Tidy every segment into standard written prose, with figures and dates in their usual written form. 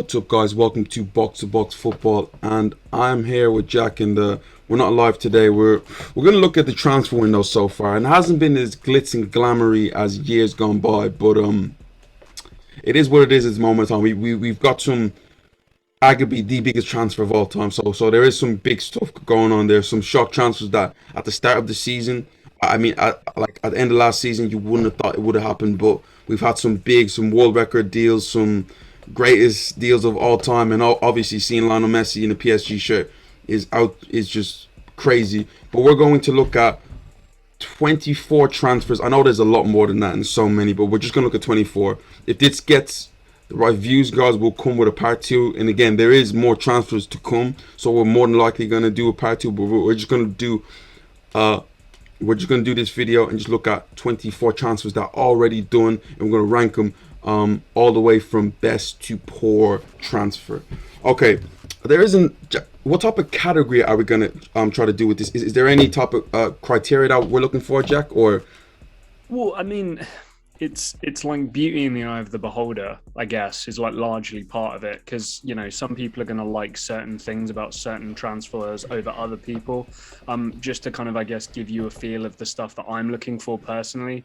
What's up, guys? Welcome to Box Football, and I'm here with Jack. We're not live today. We're gonna look at the transfer window so far, and it hasn't been as glitz and glamoury as years gone by. But it is what it is at this moment in time. We've got some arguably the biggest transfer of all time. So there is some big stuff going on there. Some shock transfers that at the start of the season, I mean, like at the end of last season, you wouldn't have thought it would have happened. But we've had some world record deals, some greatest deals of all time, and obviously seeing Lionel Messi in a PSG shirt is just crazy. But we're going to look at 24 transfers. I know there's a lot more than that and so many, but we're just going to look at 24. If this gets the right views, guys, we'll come with a part two. And again, there is more transfers to come, so we're more than likely going to do a part two. But we're just going to do this video and just look at 24 transfers that are already done, and we're going to rank them all the way from best to poor transfer. Okay, there isn't. What type of category are we gonna try to do with this? Is there any type of criteria that we're looking for, Jack? Or Well, I mean, it's like beauty in the eye of the beholder, I guess, is like largely part of it. Because, you know, some people are going to like certain things about certain transfers over other people. Just to kind of, I guess, give you a feel of the stuff that I'm looking for personally.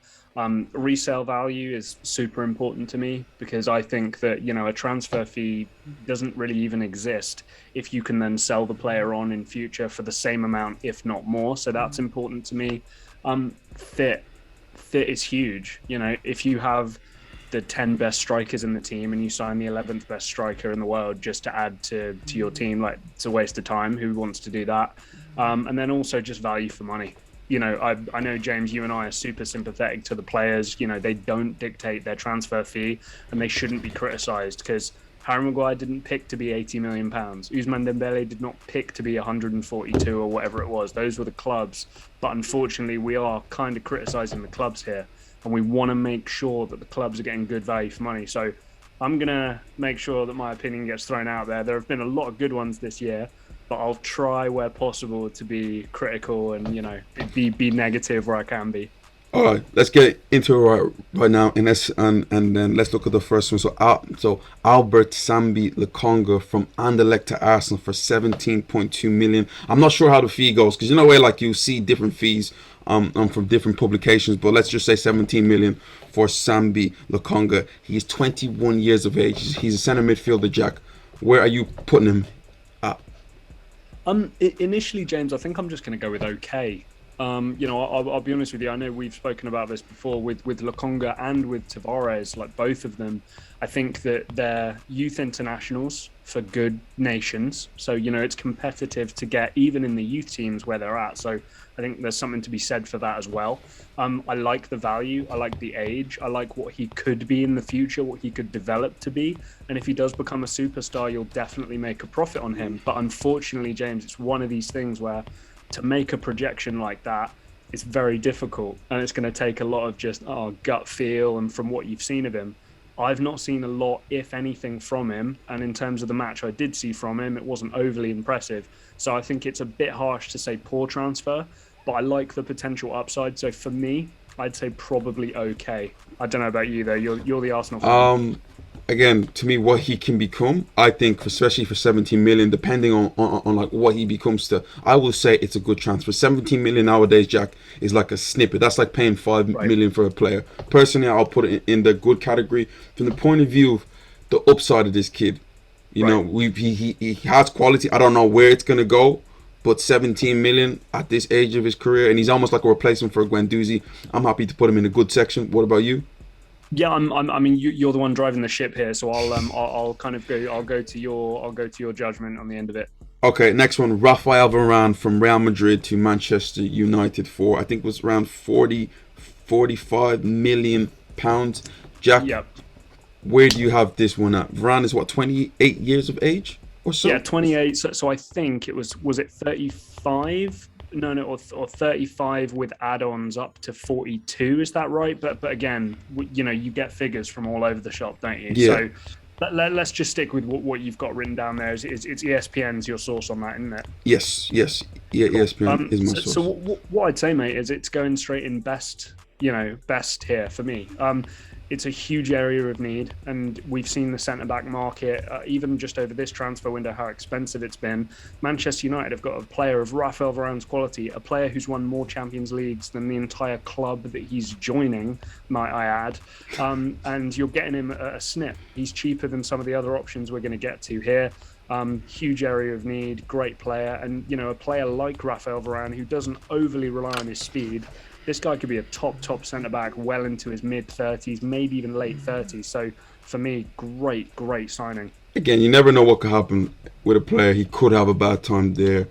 Resale value is super important to me, because I think that, you know, a transfer fee doesn't really even exist if you can then sell the player on in future for the same amount, if not more. So that's important to me. Fit is huge. You know, if you have the 10 best strikers in the team and you sign the 11th best striker in the world just to add to your team, like, it's a waste of time. Who wants to do that? And then also just value for money. You know, I know, James, you and I are super sympathetic to the players. You know, they don't dictate their transfer fee, and they shouldn't be criticised, because Harry Maguire didn't pick to be £80 million. Ousmane Dembele did not pick to be 142 or whatever it was. Those were the clubs. But unfortunately, we are kind of criticising the clubs here, and we want to make sure that the clubs are getting good value for money. So I'm going to make sure that my opinion gets thrown out there. There have been a lot of good ones this year, but I'll try where possible to be critical and, you know, be negative where I can be. all right, let's get into it right now, and then let's look at the first one. So Albert Sambi Lokonga from Anderlecht to Arsenal for 17.2 million. I'm not sure how the fee goes, because you know where, like, you see different fees from different publications, but let's just say 17 million for Sambi Lokonga. He's 21 years of age. He's a center midfielder, Jack. Where are you putting him at? Initially, James, I think I'm just going to go with okay. You know, I'll be honest with you. I know we've spoken about this before with Lokonga and with Tavares, like both of them. I think that they're youth internationals for good nations. So, you know, it's competitive to get even in the youth teams where they're at. So I think there's something to be said for that as well. I like the value. I like the age. I like what he could be in the future, what he could develop to be. And if he does become a superstar, you'll definitely make a profit on him. But unfortunately, James, it's one of these things where to make a projection like that is very difficult, and it's going to take a lot of just gut feel and from what you've seen of him. I've not seen a lot, if anything, from him, and in terms of the match I did see from him, it wasn't overly impressive. So I think it's a bit harsh to say poor transfer, but I like the potential upside. So for me, I'd say probably okay. I don't know about you though. You're the Arsenal fan. Again, to me, what he can become, I think, especially for 17 million, depending on like what he becomes to, I will say it's a good transfer. 17 million nowadays, Jack, is like a snippet. That's like paying 5 million for a player. Personally, I'll put it in the good category from the point of view of the upside of this kid. You know, he has quality. I don't know where it's gonna go, but 17 million at this age of his career, and he's almost like a replacement for Guendouzi. I'm happy to put him in a good section. What about you? Yeah, I mean, you're the one driving the ship here, so I'll kind of go. I'll go to your judgment on the end of it. Okay, next one, Rafael Varane from Real Madrid to Manchester United for, I think it was around 45 million pounds. Jack, Yep. where do you have this one at? Varane is what, 28 years of age or so? Yeah, 28. So I think it was it 35? No, or 35 with add-ons up to 42. Is that right? But again, you know, you get figures from all over the shop, don't you? Yeah. So let's just stick with what you've got written down there. It's ESPN's your source on that, isn't it? Yes. Yeah, ESPN is my source. So what I'd say, mate, is it's going straight in best, you know, best here for me. it's a huge area of need, and we've seen the centre-back market, even just over this transfer window, how expensive it's been. Manchester United have got a player of Raphael Varane's quality, a player who's won more Champions Leagues than the entire club that he's joining, might I add, and you're getting him at a snip. He's cheaper than some of the other options we're going to get to here. Huge area of need, great player, and a player like Raphael Varane who doesn't overly rely on his speed. This guy could be a top centre-back well into his mid-30s, maybe even late 30s. So, for me, great signing. Again, you never know what could happen with a player. He could have a bad time there.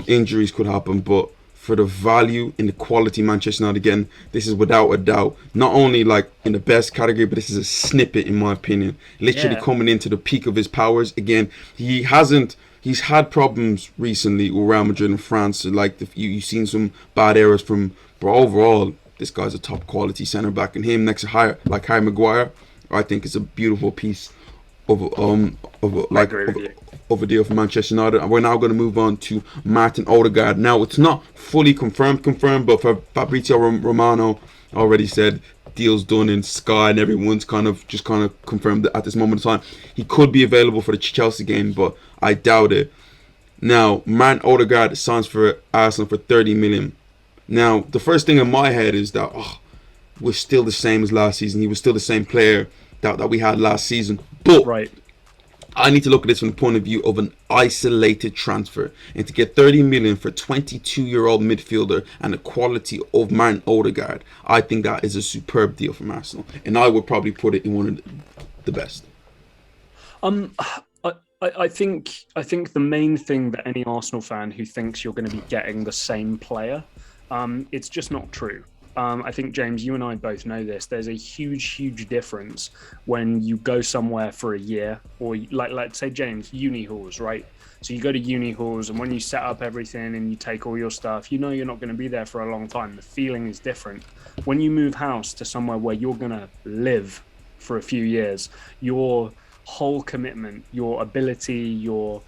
Injuries could happen, but for the value and the quality Manchester United, again, this is without a doubt, not only like in the best category, but this is a snippet, in my opinion. Literally coming into the peak of his powers. Again, he's had problems recently with Real Madrid and France. Like, you've seen some bad errors from. But overall, this guy's a top quality centre back, and him next to Harry Maguire, I think is a beautiful piece of a deal for Manchester United. And we're now going to move on to Martin Odegaard. Now, it's not fully confirmed, but for Fabrizio Romano already said deal's done in Sky, and everyone's kind of confirmed that at this moment in time he could be available for the Chelsea game, but I doubt it. Now, Martin Odegaard signs for Arsenal for 30 million. Now, the first thing in my head is that we're still the same as last season. He was still the same player that we had last season. But I need to look at this from the point of view of an isolated transfer. And to get 30 million for 22-year-old midfielder and the quality of Martin Odegaard, I think that is a superb deal from Arsenal. And I would probably put it in one of the best. I think the main thing that any Arsenal fan who thinks you're going to be getting the same player, it's just not true. I think, James, you and I both know this. There's a huge difference when you go somewhere for a year, or let's say, James, uni halls, right? So you go to uni halls, and when you set up everything and you take all your stuff, you're not going to be there for a long time. The feeling is different. When you move house to somewhere where you're going to live for a few years, your whole commitment, your ability, your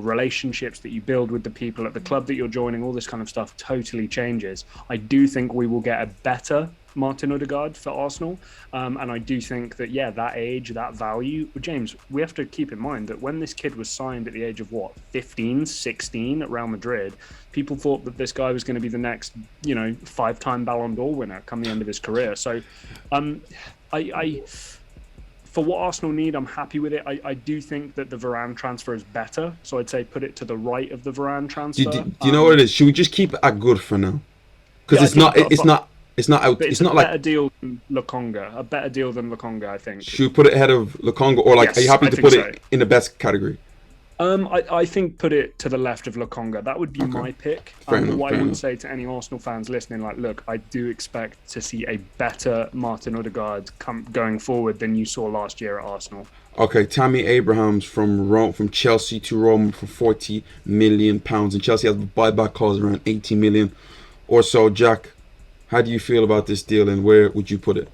relationships that you build with the people at the club that you're joining, all this kind of stuff totally changes. I do think we will get a better Martin Odegaard for Arsenal, and I do think that that age, that value. James, we have to keep in mind that when this kid was signed at the age of 15, 16 at Real Madrid, people thought that this guy was going to be the next 5-time Ballon d'Or winner come the end of his career. So for what Arsenal need, I'm happy with it. I do think that the Varane transfer is better, so I'd say put it to the right of the Varane transfer. Do you know what it is? Should we just keep it at good for now? Because it's not out. It's not like a better deal than Lokonga. I think. Should we put it ahead of Lokonga, or are you happy to put it in the best category? I think put it to the left of Lokonga. That would be my pick. What I would say to any Arsenal fans listening, look, I do expect to see a better Martin Odegaard going forward than you saw last year at Arsenal. Okay, Tammy Abrahams from Chelsea to Rome for £40 million, and Chelsea has a buyback clause around 80 million or so. Jack, how do you feel about this deal, and where would you put it?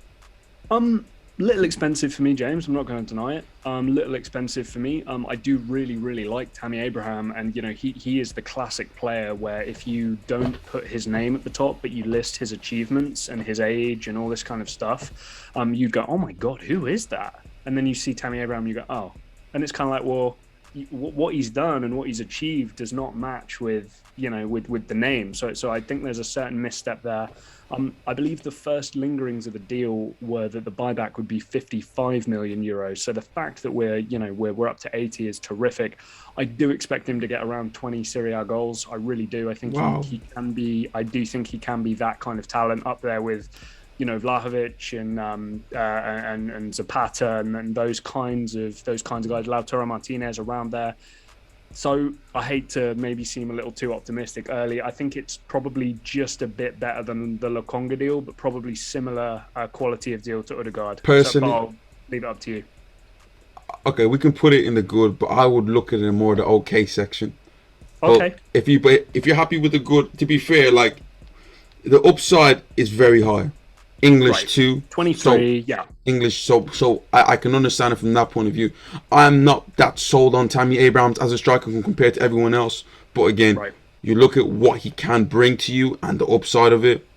Little expensive for me, James. I'm not going to deny it. Little expensive for me. I do really like Tammy Abraham, and he is the classic player where if you don't put his name at the top, but you list his achievements and his age and all this kind of stuff, you'd go, oh my God, who is that? And then you see Tammy Abraham, you go, oh, and it's kind of like, well, what he's done and what he's achieved does not match with the name. So I think there's a certain misstep there. I believe the first lingerings of the deal were that the buyback would be 55 million euros. So the fact that we're up to 80 is terrific. I do expect him to get around 20 Serie A goals. I really do. I think he can be. I do think he can be that kind of talent up there with, Vlahovic and Zapata and those kinds of guys. Lautaro Martinez around there. So I hate to maybe seem a little too optimistic early. I think it's probably just a bit better than the Lokonga deal, but probably similar quality of deal to Odegaard. Personally, so I'll leave it up to you. Okay, we can put it in the good, but I would look at it in more the okay section. Okay. But if you're happy with the good, to be fair, the upside is very high. English too. 23, English, so I can understand it from that point of view. I'm not that sold on Tammy Abrahams as a striker compared to everyone else. But again, you look at what he can bring to you and the upside of it,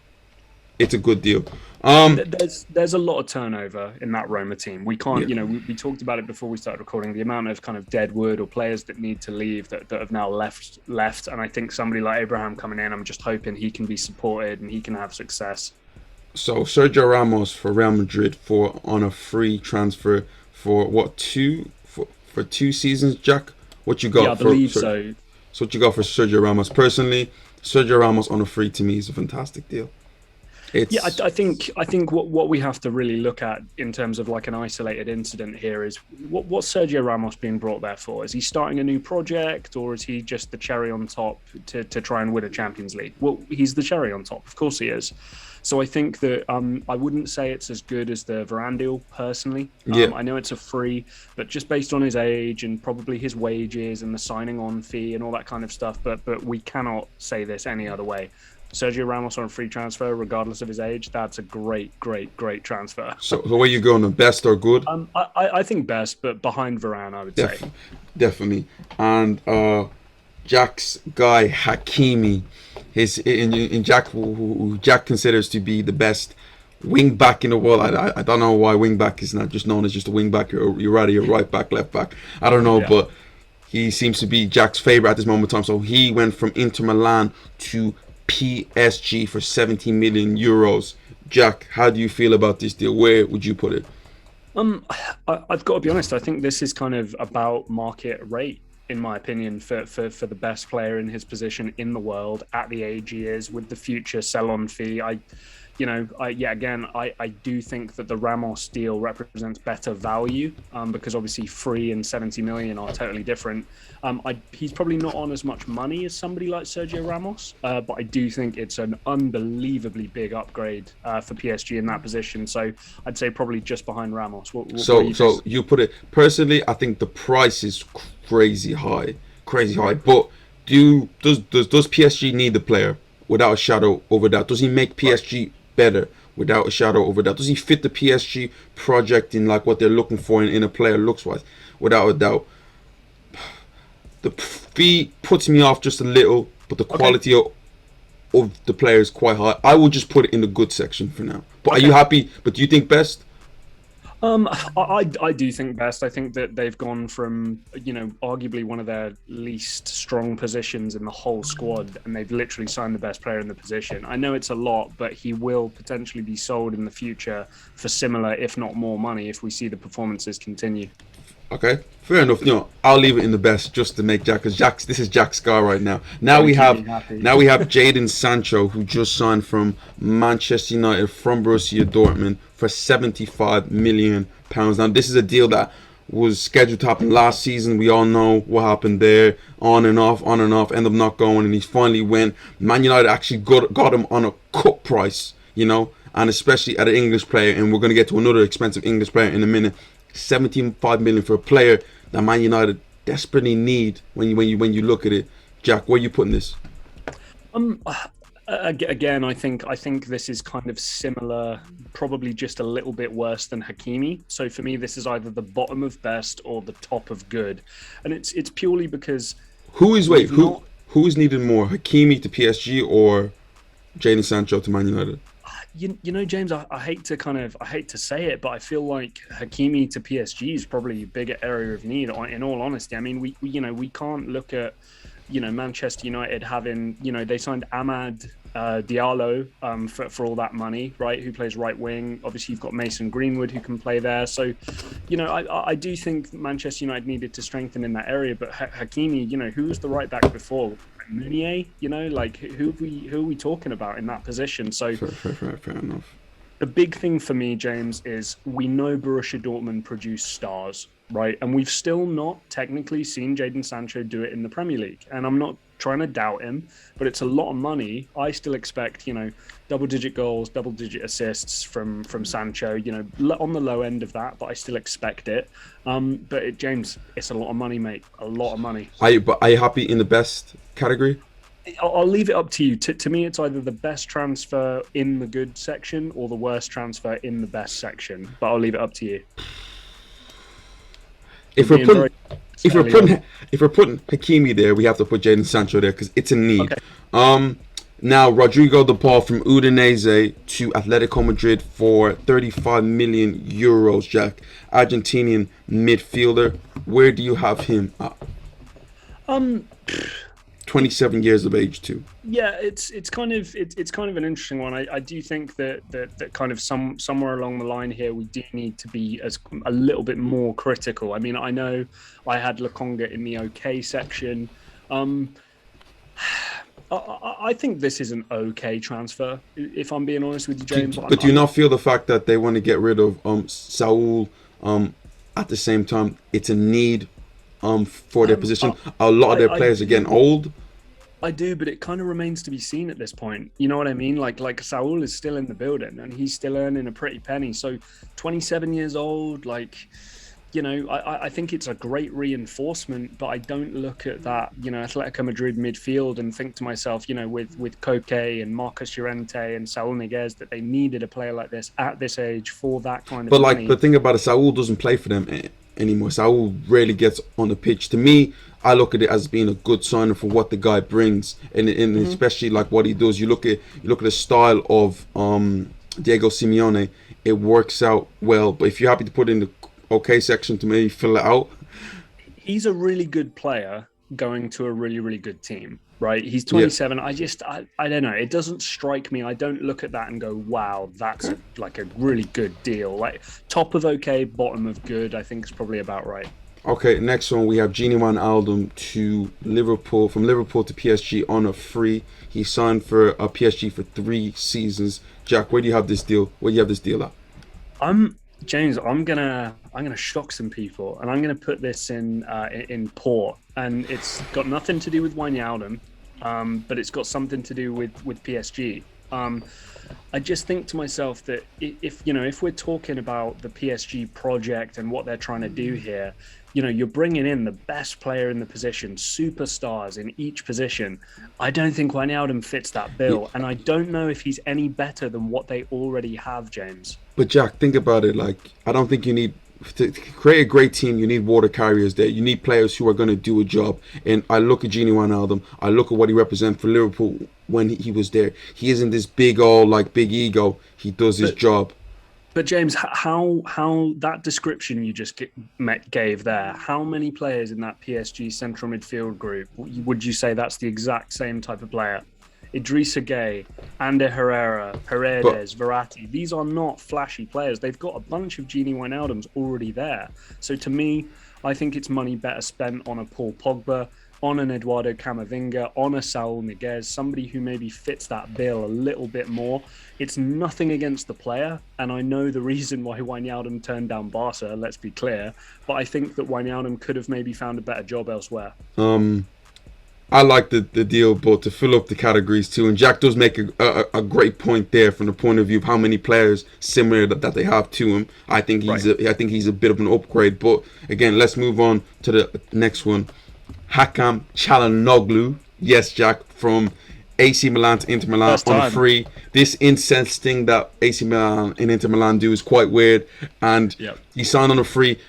it's a good deal. There's a lot of turnover in that Roma team. We Yeah. can't, we talked about it before we started recording. The amount of kind of dead wood or players that need to leave that have now left, and I think somebody like Abraham coming in, I'm just hoping he can be supported and he can have success. So Sergio Ramos for Real Madrid for on a free transfer for what for 2 seasons, Jack? What you Yeah, I got for believe so. so what you got for Sergio Ramos? Personally, Sergio Ramos on a free to me is a fantastic deal. Yeah, It's I think what we have to really look at in terms of like an isolated incident here is what's Sergio Ramos being brought there for? Is he starting a new project, or is he just the cherry on top to try and win a Champions League? Well, he's the cherry on top, of course he is. So I think that I wouldn't say it's as good as the Varane deal personally. yeah. I know it's a free, but just based on his age and probably his wages and the signing on fee and all that kind of stuff. But we cannot say this any other way. Sergio Ramos on a free transfer, regardless of his age, that's a great transfer. So where you going? The best or good? I think best, but behind Varane, I would say. Definitely. And Jack's guy Hakimi, his in Jack who Jack considers to be the best wing back in the world. I don't know why wing back is not just known as just a wing back. You're rather your right back, left back. I don't know, Yeah. but he seems to be Jack's favorite at this moment in time. So he went from Inter Milan to PSG for 70 million euros. Jack, how do you feel about this deal? Where would you put it? Um, I've got to be honest. I think this is kind of about market rate, in my opinion, for the best player in his position in the world at the age he is, with the future sell-on fee. I do think that the Ramos deal represents better value because obviously free and 70 million are totally different. He's probably not on as much money as somebody like Sergio Ramos, but I do think it's an unbelievably big upgrade for PSG in that position. So I'd say probably just behind Ramos. So you put it personally. I think the price is crazy high, But does PSG need the player without a shadow over that? Does he make PSG better without a shadow over that? Does he fit the PSG project in like what they're looking for in a player looks wise? Without a doubt. The fee puts me off just a little, but the quality of the player is quite high. I will just put it in the good section for now. But are you happy? But do you think best? I do think best. I think that they've gone from, arguably one of their least strong positions in the whole squad, and they've literally signed the best player in the position. I know it's a lot, but he will potentially be sold in the future for similar, if not more money, if we see the performances continue. Okay, fair enough. I'll leave it in the best just to make Jack, because this is Jack's guy right now. Now Don't we keep have me happy. Jadon Sancho, who just signed from Manchester United from Borussia Dortmund for £75 million. Now this is a deal that was scheduled to happen last season. We all know what happened there, on and off, ended up not going, and he finally went. Man United actually got him on a cut price, and especially at an English player, and we're going to get to another expensive English player in a minute. 75 million for a player that Man United desperately need when you look at it. Jack, where are you putting this? Again, I think this is kind of similar, probably just a little bit worse than Hakimi. So for me, this is either the bottom of best or the top of good, and it's purely because who is needed more, Hakimi to PSG or Jadon Sancho to Man United? James, I hate to say it, but I feel like Hakimi to PSG is probably a bigger area of need. In all honesty, I mean, we can't look at Manchester United having they signed Amad Diallo for all that money, right? Who plays right wing? Obviously, you've got Mason Greenwood who can play there. So, I do think Manchester United needed to strengthen in that area. But Hakimi, who was the right back before? Meunier, like who are we talking about in that position? So Fair enough. the big thing for me, James, is we know Borussia Dortmund produce stars, right? And we've still not technically seen Jadon Sancho do it in the Premier League. And I'm not trying to doubt him, but it's a lot of money. I still expect, double-digit goals, double-digit assists from Sancho, on the low end of that, but I still expect it. James, it's a lot of money, mate. A lot of money. Are you happy in the best category? I'll leave it up to you. To me, it's either the best transfer in the good section or the worst transfer in the best section. But I'll leave it up to you. If we're putting Hakimi there, we have to put Jadon Sancho there because it's a need. Okay. Now, Rodrigo De Paul from Udinese to Atletico Madrid for 35 million euros, Jack. Argentinian midfielder. Where do you have him at? Um, 27 years of age, too. Yeah, it's kind of it's kind of an interesting one. I do think that kind of somewhere along the line here we do need to be as a little bit more critical. I mean, I know I had Lokonga in the okay section. Um, I think this is an okay transfer, if I'm being honest with you, James. But do you not feel the fact that they want to get rid of Saul at the same time? It's a need for their position. A lot of their players are getting old. I do, but it kind of remains to be seen at this point. You know what I mean? Like Saul is still in the building and he's still earning a pretty penny. So 27 years old, like, you know, I think it's a great reinforcement, but I don't look at that, you know, Atletico Madrid midfield and think to myself, you know, with Koke and Marcus Llorente and Saul Niguez that they needed a player like this at this age for that kind of But money. like the thing about it, Saul doesn't play for them anymore. Saul rarely gets on the pitch. To me, I look at it as being a good sign for what the guy brings, and especially like what he does. You look at the style of Diego Simeone. It works out well. But if you're happy to put in the okay section to maybe fill it out, He's a really good player going to a really, really good team, right? He's 27. Yeah. I don't know. It doesn't strike me. I don't look at that and go, wow, that's like a really good deal. Like top of okay, bottom of good, I think is probably about right. Okay, next one we have Gini Wijnaldum to Liverpool, from Liverpool to PSG on a free. He signed for PSG for 3 seasons. Jack, where do you have this deal? Where do you have this deal at? James, I'm gonna shock some people, and I'm gonna put this in Port, and it's got nothing to do with Wijnaldum, but it's got something to do with PSG. I just think to myself that if we're talking about the PSG project and what they're trying to do here, you know, you're bringing in the best player in the position, superstars in each position. I don't think Wijnaldum fits that bill, and I don't know if he's any better than what they already have, James. But Jack, think about it. Like, I don't think you need to create a great team. You need water carriers there. You need players who are going to do a job. And I look at Gini Wijnaldum. I look at what he represents for Liverpool when he was there. He isn't this big big ego. He does his job. But James, how that description you just gave there, how many players in that PSG central midfield group would you say that's the exact same type of player? Idrissa Gueye, Ander Herrera, Paredes, Verratti. These are not flashy players. They've got a bunch of Gini Wijnaldums already there. So to me, I think it's money better spent on a Paul Pogba, on an Eduardo Camavinga, on a Saul Niguez, somebody who maybe fits that bill a little bit more. It's nothing against the player, and I know the reason why Wijnaldum turned down Barca, let's be clear, but I think that Wijnaldum could have maybe found a better job elsewhere. I like the deal, but to fill up the categories too, and Jack does make a great point there from the point of view of how many players similar that they have to him. I think he's a bit of an upgrade. But again, let's move on to the next one. Hakan Çalhanoğlu, yes, Jack, from AC Milan to Inter Milan on a free. This incest thing that AC Milan and Inter Milan do is quite weird, and he signed on a free.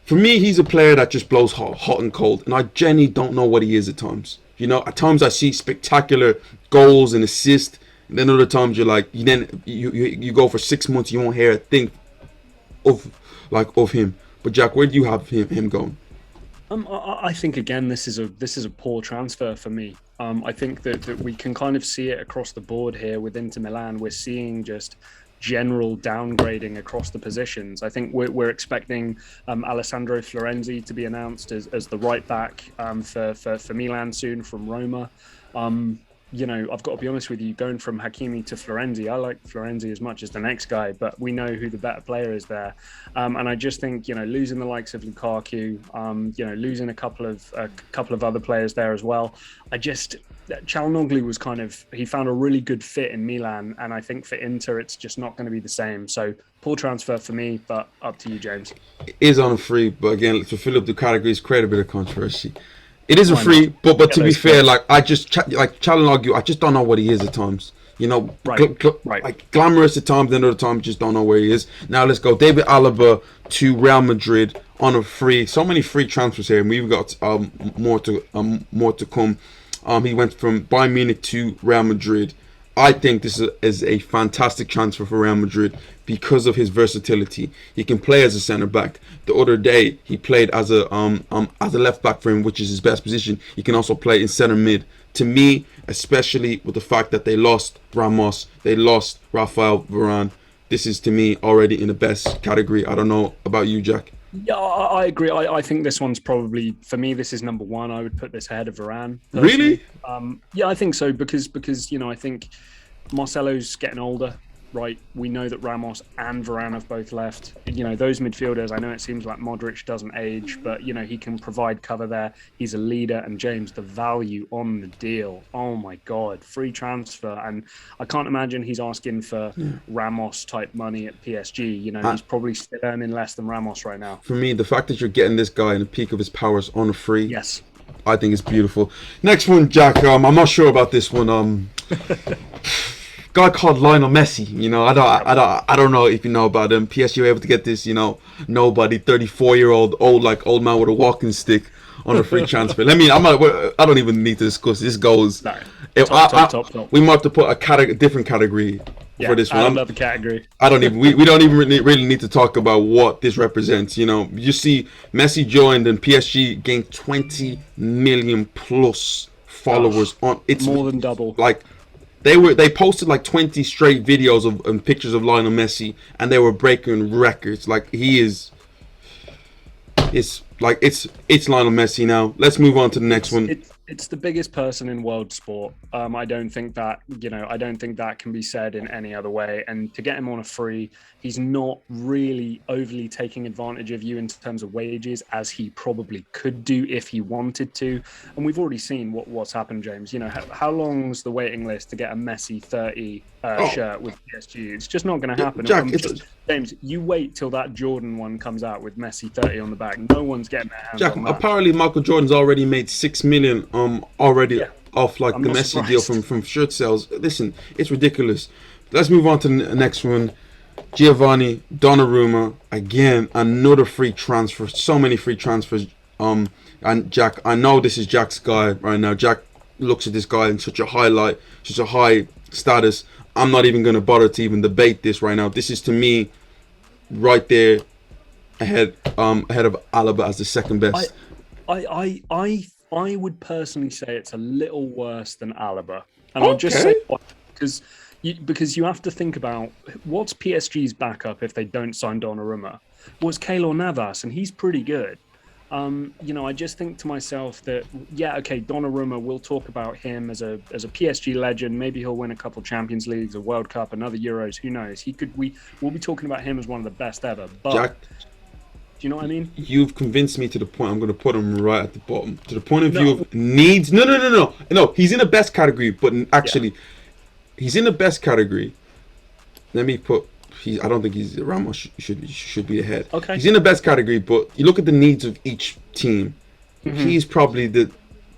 For me, he's a player that just blows hot and cold, and I genuinely don't know what he is at times. You know, at times I see spectacular goals and assists, and then other times you're like, you go for 6 months, you won't hear a thing of him. But Jack, where do you have him going? I think again, this is a poor transfer for me. I think that we can kind of see it across the board here with Inter Milan. We're seeing just general downgrading across the positions. I think we're expecting Alessandro Florenzi to be announced as the right back for Milan soon from Roma. You know, I've got to be honest with you, going from Hakimi to Florenzi, I like Florenzi as much as the next guy, but we know who the better player is there. And I just think, you know, losing the likes of Lukaku, you know, losing a couple of other players there as well. Çalhanoğlu was he found a really good fit in Milan, and I think for Inter, it's just not going to be the same. So poor transfer for me, but up to you, James. It is on a free, but again, to fill up the categories, create a bit of controversy. It is a free, but to be fair, like Çalhanoğlu, I just don't know what he is at times. You know, like glamorous at times, then other times just don't know where he is. Now let's go. David Alaba to Real Madrid on a free. So many free transfers here, and we've got more to come. He went from Bayern Munich to Real Madrid. I think this is a fantastic transfer for Real Madrid because of his versatility. He can play as a centre back. The other day he played as a left back for him, which is his best position. He can also play in centre mid. To me, especially with the fact that they lost Ramos, they lost Rafael Varane, this is to me already in the best category. I don't know about you, Jack. Yeah, I agree. I think this one's probably, for me, this is number one. I would put this ahead of Varane. Really? Yeah, I think so because I think Marcelo's getting older, right? We know that Ramos and Varane have both left. Those midfielders, I know it seems like Modric doesn't age, but, he can provide cover there. He's a leader. And James, the value on the deal, oh my God, free transfer. And I can't imagine he's asking for Ramos type money at PSG. He's probably still earning less than Ramos right now. For me, the fact that you're getting this guy in the peak of his powers on a free, yes, I think it's beautiful. Next one, Jack. I'm not sure about this one. Guy called Lionel Messi. I don't know if you know about him. PSG were able to get this, nobody, 34-year-old old man with a walking stick on a free transfer. I don't even need to discuss. This goes. No. Top. We might have to put a different category for this one. Another category. I don't even. We don't even really need to talk about what this represents. You see, Messi joined and PSG gained 20 million plus followers on. It's more than double. They posted 20 straight videos and pictures of Lionel Messi, and they were breaking records. He is. It's Lionel Messi now. Let's move on to the next one. It's the biggest person in world sport. I don't think that can be said in any other way. And to get him on a free, he's not really overly taking advantage of you in terms of wages, as he probably could do if he wanted to. And we've already seen what's happened, James. How long's the waiting list to get a Messi 30 shirt with PSG? It's just not going to happen. Jack, James, you wait till that Jordan one comes out with Messi 30 on the back. No one's getting their hands on that. Apparently Michael Jordan's already made 6 million already off the Messi surprised. deal from shirt sales. Listen, it's ridiculous. Let's move on to the next one. Giovanni Donnarumma, again, another free transfer. So many free transfers. And Jack, I know this is Jack's guy right now. Jack looks at this guy in such a highlight, such a high status. I'm not even going to bother to even debate this right now. This is, to me, right there ahead of Alaba as the second best. I would personally say it's a little worse than Alaba, and I'll just say why, because you have to think about what's PSG's backup if they don't sign Donnarumma. Well, it's Keylor Navas, and he's pretty good. I just think to myself that Donnarumma, we'll talk about him as a PSG legend. Maybe he'll win a couple Champions Leagues, a World Cup, another Euros. Who knows? We'll be talking about him as one of the best ever. But Jack, do you know what I mean? You've convinced me to the point I'm going to put him right at the bottom. To the point of view of needs. No. He's in the best category, but actually, he's in the best category. Let me put. I don't think Ramos should be ahead. Okay. He's in the best category, but you look at the needs of each team. Mm-hmm. He's probably the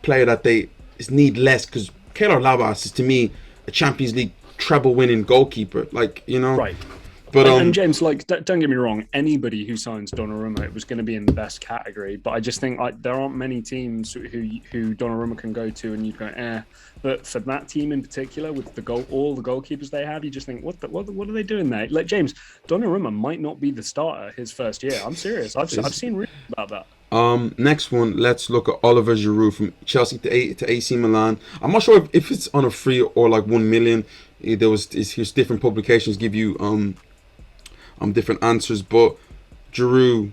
player that they need less, because Keylor Navas is, to me, a Champions League treble-winning goalkeeper. Right. But and James, don't get me wrong, anybody who signs Donnarumma, it was going to be in the best category. But I just think there aren't many teams who Donnarumma can go to and you go, But for that team in particular, with all the goalkeepers they have, you just think, what are they doing there? James, Donnarumma might not be the starter his first year. I'm serious. I've seen rumors about that. Next one, let's look at Oliver Giroud from Chelsea to AC Milan. I'm not sure if it's on a free or 1 million. His different publications give you different answers, but Giroud,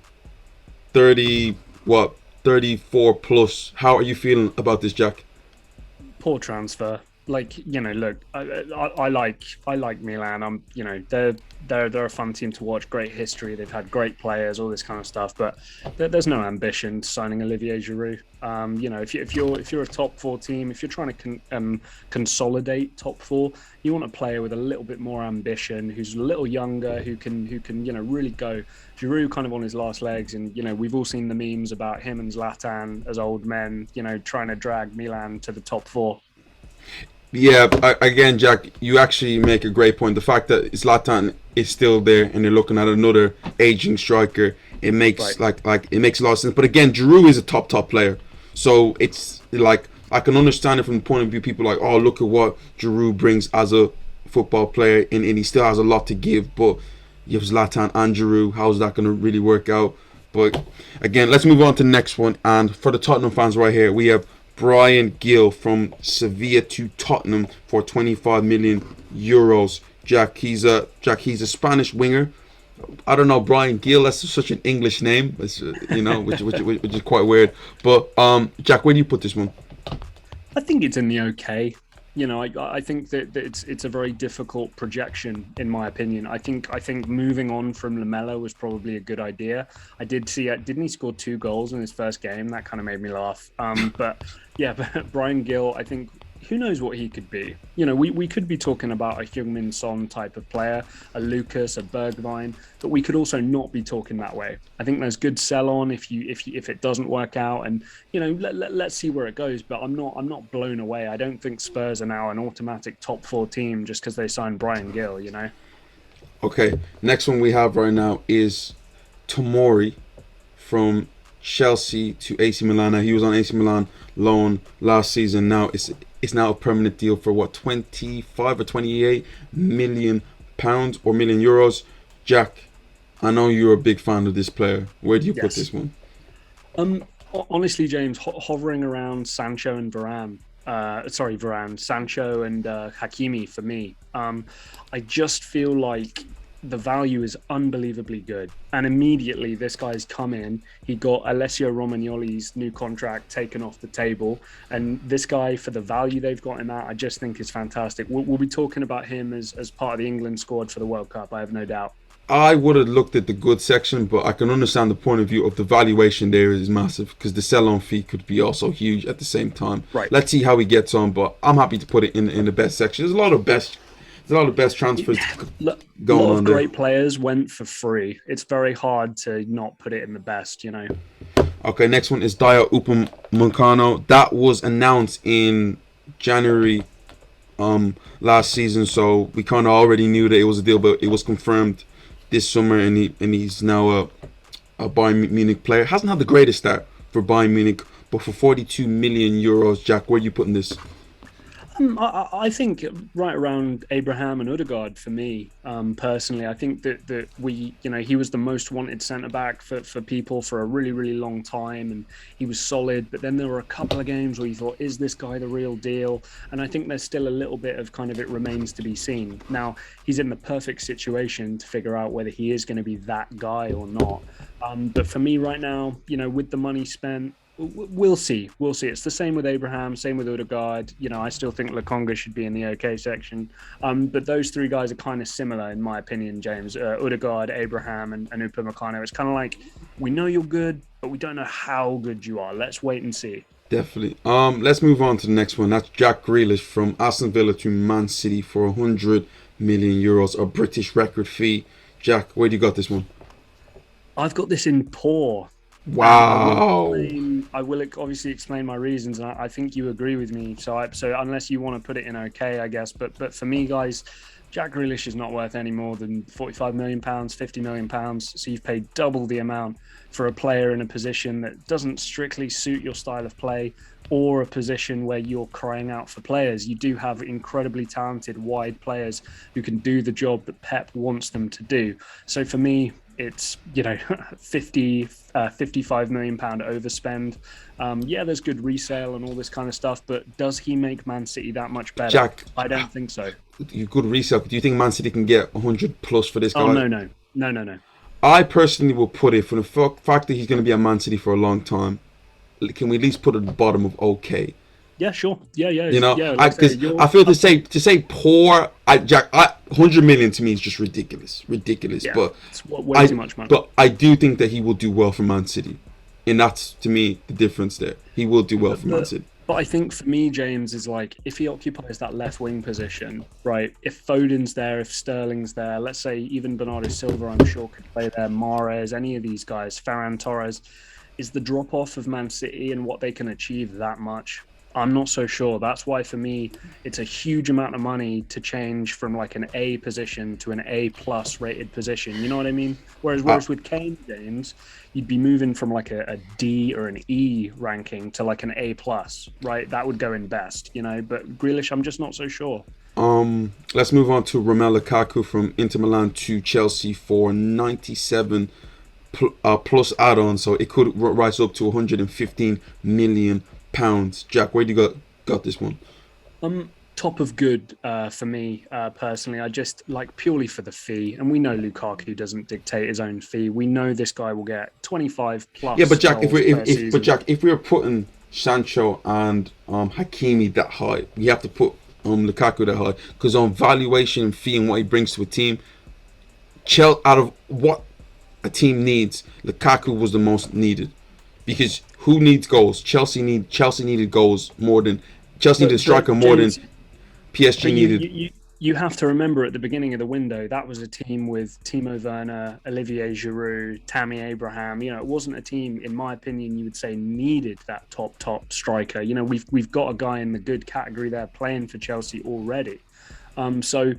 34 plus. How are you feeling about this, Jack? Poor transfer. Look, I like Milan. They're a fun team to watch. Great history. They've had great players, all this kind of stuff. But there's no ambition signing Olivier Giroud. If you're a top four team, if you're trying to consolidate top four, you want a player with a little bit more ambition, who's a little younger, who can really go. Giroud kind of on his last legs, and we've all seen the memes about him and Zlatan as old men, trying to drag Milan to the top four. Yeah, again, Jack, you actually make a great point. The fact that Zlatan is still there and they're looking at another aging striker, it makes it makes a lot of sense. But again, Giroud is a top player, so it's I can understand it from the point of view people like, oh, look at what Giroud brings as a football player, and he still has a lot to give. But you have Zlatan and Giroud. How's that going to really work out? But again, let's move on to the next one. And for the Tottenham fans right here, we have Bryan Gil from Sevilla to Tottenham for 25 million euros. Jack, he's a Spanish winger. I don't know, Bryan Gil. That's such an English name, it's, which is quite weird. But Jack, where do you put this one? I think it's in the okay. I think that it's a very difficult projection, in my opinion. I think moving on from Lamela was probably a good idea. I did see it. Didn't he score 2 goals in his first game? That kind of made me laugh. But Bryan Gil, I think, who knows what he could be? We could be talking about a Heung-min Son type of player, a Lucas, a Bergwijn, but we could also not be talking that way. I think there's good sell on if it doesn't work out, and let's see where it goes. But I'm not blown away. I don't think Spurs are now an automatic top 4 team just because they signed Bryan Gil. Okay, next one we have right now is Tomori from Chelsea to AC Milan. Now, he was on AC Milan loan last season. Now it's now a permanent deal for what, 25 or 28 million pounds or million euros. Jack, I know you're a big fan of this player. Where do you put this one? Honestly, James, hovering around Sancho and Varane. Varane, Sancho and Hakimi for me. I just feel like the value is unbelievably good. And immediately this guy's come in. He got Alessio Romagnoli's new contract taken off the table. And this guy, for the value they've got him at, I just think is fantastic. We'll be talking about him as part of the England squad for the World Cup, I have no doubt. I would have looked at the good section, but I can understand the point of view of the valuation there is massive because the sell-on fee could be also huge at the same time. Right. Let's see how he gets on, but I'm happy to put it in the best section. There's a lot of best transfers going on there. A lot of great players went for free. It's very hard to not put it in the best, Okay, next one is Daya Upamecano. That was announced in January last season, so we kind of already knew that it was a deal, but it was confirmed this summer, and he's now a Bayern Munich player. Hasn't had the greatest start for Bayern Munich, but for 42 million euros, Jack, where are you putting this? I think right around Abraham and Odegaard for me, personally. I think that he was the most wanted centre back for people for a really, really long time, and he was solid. But then there were a couple of games where you thought, is this guy the real deal? And I think there's still a little bit of kind of it remains to be seen. Now, he's in the perfect situation to figure out whether he is going to be that guy or not. But for me right now, with the money spent, we'll see. It's the same with Abraham, same with Odegaard. I still think Lokonga should be in the okay section. But those 3 guys are kind of similar, in my opinion, James. Odegaard, Abraham, and Upamecano. It's kind of like, we know you're good, but we don't know how good you are. Let's wait and see. Definitely. Let's move on to the next one. That's Jack Grealish from Aston Villa to Man City for 100 million euros, a British record fee. Jack, where do you got this one? I've got this in poor. Wow. I will obviously explain my reasons, and I think you agree with me. So unless you want to put it in okay, I guess. But for me, guys, Jack Grealish is not worth any more than £45 million, £50 million. So you've paid double the amount for a player in a position that doesn't strictly suit your style of play, or a position where you're crying out for players. You do have incredibly talented wide players who can do the job that Pep wants them to do. So for me, it's 55 million pound overspend. There's good resale and all this kind of stuff, but does he make Man City that much better? Jack, I don't think so. You good resale. Do you think Man City can get 100 plus for this guy? Oh no. I personally will put it, for the fact that he's going to be at Man City for a long time. Can we at least put it at the bottom of okay? Yeah, sure. Yeah. I feel to say poor. Jack, 100 million to me is just ridiculous. Yeah, but it's way too much money. But I do think that he will do well for Man City, and that's to me the difference there. He will do well for Man City. But I think for me, James, is like, if he occupies that left wing position, right? If Foden's there, if Sterling's there, let's say even Bernardo Silva, I'm sure could play there. Mahrez, any of these guys, Ferran Torres. Is the drop off of Man City and what they can achieve that much? I'm not so sure. That's why for me, it's a huge amount of money to change from like an A position to an A plus rated position. You know what I mean? Whereas Uh, whereas with Kane James, you'd be moving from like a D or an E ranking to like an A plus, right? That would go in best, you know. But Grealish, I'm just not so sure. let's move on to Romelu Kaku from Inter Milan to Chelsea for 97 plus add-on, so it could rise up to 115 million pounds. Jack, where do you got this one? Top of good for me personally. I just like purely for the fee, and we know Lukaku doesn't dictate his own fee. We know this guy will get 25 Yeah, plus but Jack, goals per season. if we were putting Sancho and Hakimi that high, we have to put Lukaku that high because on valuation and fee and what he brings to a team, out of what a team needs, Lukaku was the most needed because who needs goals? Chelsea needed goals more than Chelsea needed a striker more than James, PSG but you, needed. you you you have to remember at the beginning of the window that was a team with Timo Werner, Olivier Giroud, Tammy Abraham. You know, it wasn't a team, in my opinion, you would say needed that top striker. You know, we've got a guy in the good category there playing for Chelsea already. So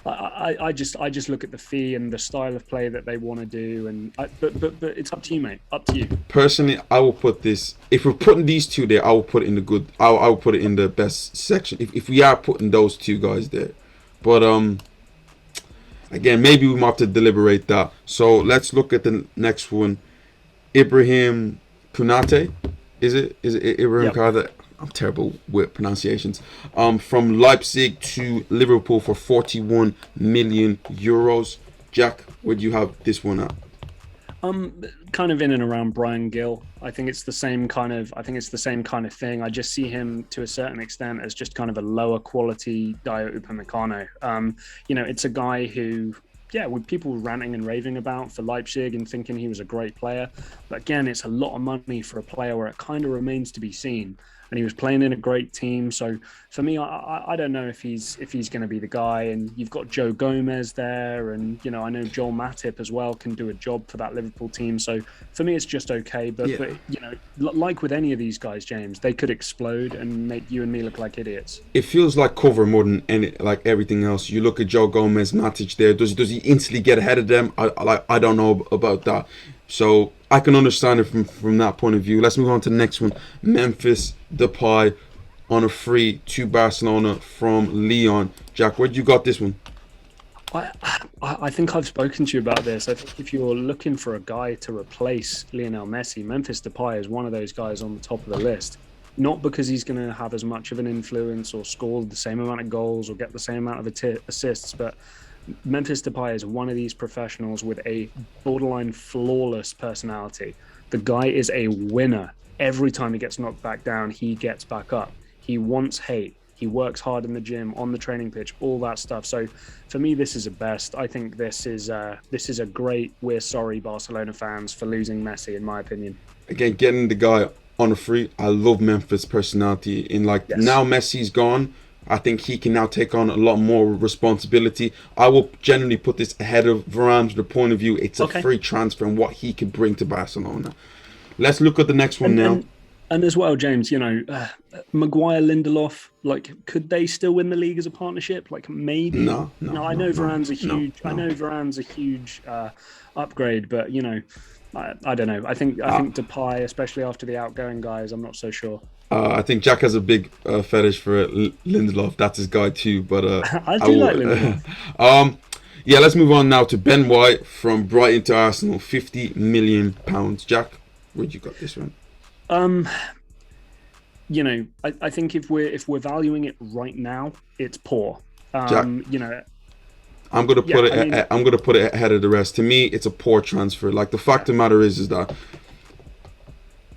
I just look at the fee and the style of play that they want to do, and but it's up to you, mate. Up to you. Personally, I will put this. If we're putting these two there, I will put it in the good. I will put it in the best section. If we are putting those two guys there, but again, maybe we might have to deliberate that. So let's look at the next one. Ibrahim Kunate, is it Ibrahim Yep. Kunate? I'm terrible with pronunciations. From Leipzig to Liverpool for 41 million euros. Jack, where do you have this one at? Kind of in and around Brian Gill. I think it's the same kind of. I think it's the same kind of thing. I just see him to a certain extent as just kind of a lower quality Dio Upamecano. You know, it's a guy who, yeah, with people ranting and raving about for Leipzig and thinking he was a great player, but again, it's a lot of money for a player where it kind of remains to be seen. And he was playing in a great team, so for me, I don't know if he's going to be the guy. And you've got Joe Gomez there, and you know I know Joel Matip as well can do a job for that Liverpool team. So for me, it's just okay. Yeah. But you know, like with any of these guys, James, they could explode and make you and me look like idiots. It feels like cover more than like everything else. You look at Joe Gomez, Matic there. Does he instantly get ahead of them? I don't know about that. So I can understand it from that point of view. Let's move on to the next one. Memphis Depay on a free to Barcelona from Lyon. Jack, where you got this one? I, I think I've spoken to you about this. I think if you're looking for a guy to replace Lionel Messi, Memphis Depay is one of those guys on the top of the list. Not because he's going to have as much of an influence or score the same amount of goals or get the same amount of assists, but Memphis Depay is one of these professionals with a borderline flawless personality. The guy is a winner. Every time he gets knocked back down, he gets back up. He wants hate. He works hard in the gym, on the training pitch, all that stuff. So for me, this is a best. I think this is a great. We're sorry, Barcelona fans, for losing Messi, in my opinion. Again, getting the guy on a free. I love Memphis personality. In like Yes. now Messi's gone. I think he can now take on a lot more responsibility. I will generally put this ahead of Varane to the point of view it's a Okay. free transfer and what he could bring to Barcelona. Let's look at the next one And now. and and as well, James, you know, Maguire, Lindelof, like, could they still win the league as a partnership? Like, maybe. No, You no, know, I no, know no, Varane's a no, huge. I no. know Varane's a huge upgrade, but you know, I don't know. I think Depay, especially after the outgoing guys, I'm not so sure. I think Jack has a big fetish for Lindelof. That's his guy too. But I I do will. like Lindelof. Yeah, let's move on now to Ben White from Brighton to Arsenal, 50 million pounds. Jack, where'd you got this one? Um, you know, I think if we're valuing it right now, it's poor. Jack, You know, I'm gonna yeah, put it. I mean, I'm gonna put it ahead of the rest. To me, it's a poor transfer. Like the fact yeah, of the matter is that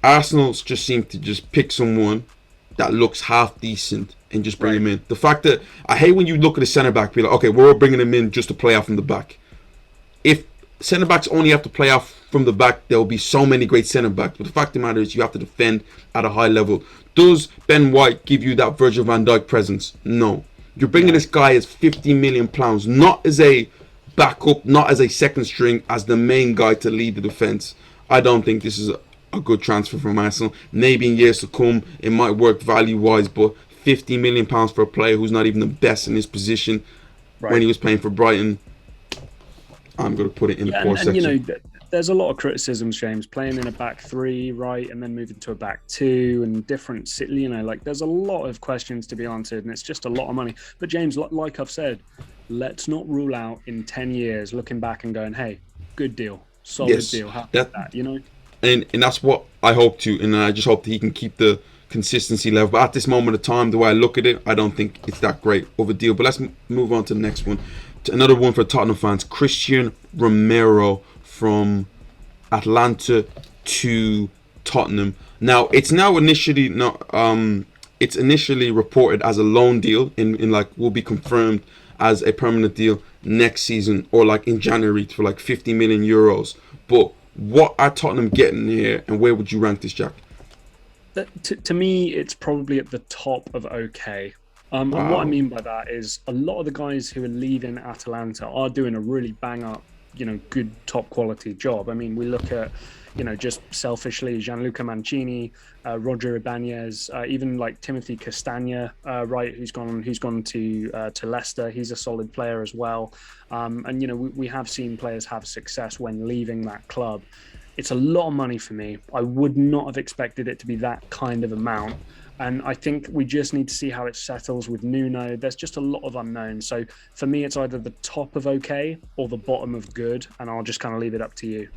Arsenal just seem to just pick someone that looks half decent and just bring right. him in. The fact that I hate when you look at a centre back, be like, okay, we're all bringing him in just to play off from the back. If centre backs only have to play off from the back, there will be so many great centre backs. But the fact of the matter is, you have to defend at a high level. Does Ben White give you that Virgil van Dijk presence? No. You're bringing No. this guy as 50 million pounds, not as a backup, not as a second string, as the main guy to lead the defence. I don't think this is a good transfer from Arsenal. Maybe in years to come it might work value wise, but £50 million for a player who's not even the best in his position when he was playing for Brighton, I'm going to put it in the poor and you section. know, there's a lot of criticisms, James, playing in a back three, right, and then moving to a back two, and different. You know, like there's a lot of questions to be answered, and it's just a lot of money. But James, like I've said, let's not rule out in 10 years looking back and going, "Hey, good deal, solid Yes, deal." How that that, you know? and that's what I hope to, and I just hope that he can keep the consistency level. But at this moment of time, the way I look at it, I don't think it's that great of a deal. But let's move on to the next one. To another one for Tottenham fans, Christian Romero from Atlanta to Tottenham. Now it's now initially not it's initially reported as a loan deal in like will be confirmed as a permanent deal next season or like in January for like 50 million euros. But what are Tottenham getting here, and where would you rank this, Jack? To me, it's probably at the top of okay. And what I Wow. mean by that is a lot of the guys who are leaving Atalanta are doing a really bang up, you know, good top quality job. I mean, we look at, you know, just selfishly, Gianluca Mancini, Roger Ibanez, even like Timothy Castagna, right, who's gone to Leicester. He's a solid player as well. And you know, we have seen players have success when leaving that club. It's a lot of money for me. I would not have expected it to be that kind of amount. And I think we just need to see how it settles with Nuno. There's just a lot of unknowns. So for me, it's either the top of okay or the bottom of good. And I'll just kind of leave it up to you.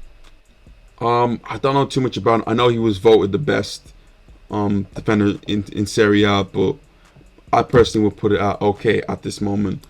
I don't know too much about him. I know he was voted the best defender in Serie A, but I personally would put it at okay at this moment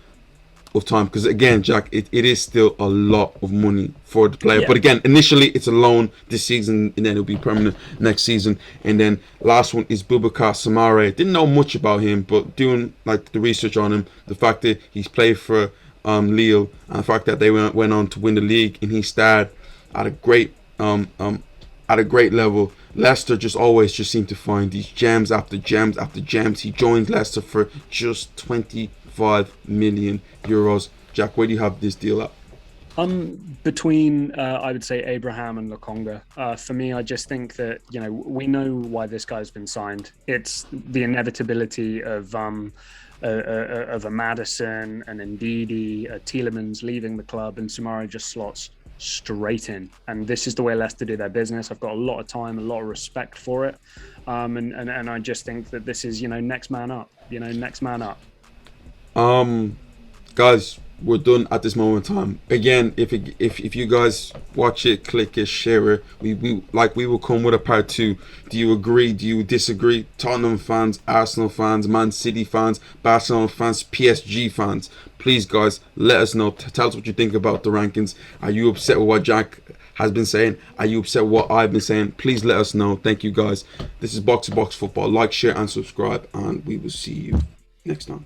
of time, because again, Jack, it is still a lot of money for the player. Yeah. But again, initially it's a loan this season, and then it'll be permanent next season. And then last one is Boubacar Samare. Didn't know much about him, but doing like the research on him, the fact that he's played for Lille, and the fact that they went on to win the league, and he started at a great at a great level. Leicester just always just seem to find these gems after gems after gems. He joined Leicester for just 25 million euros. Jack, where do you have this deal at? Between I would say Abraham and Lokonga. For me, I just think that you know we know why this guy's been signed. It's the inevitability of a Madison, an Ndidi, a Tielemans leaving the club, and Samara just slots straight in. And this is the way Leicester do their business. I've got a lot of time, a lot of respect for it, and I just think that this is next man up. Next man up. Guys, we're done at this moment in time. Again, if you guys watch it, click it, share it. We will come with a part two. Do you agree? Do you disagree? Tottenham fans, Arsenal fans, Man City fans, Barcelona fans, PSG fans. Please, guys, let us know. Tell us what you think about the rankings. Are you upset with what Jack has been saying? Are you upset with what I've been saying? Please let us know. Thank you, guys. This is Box to Box Football. Like, share, and subscribe, and we will see you next time.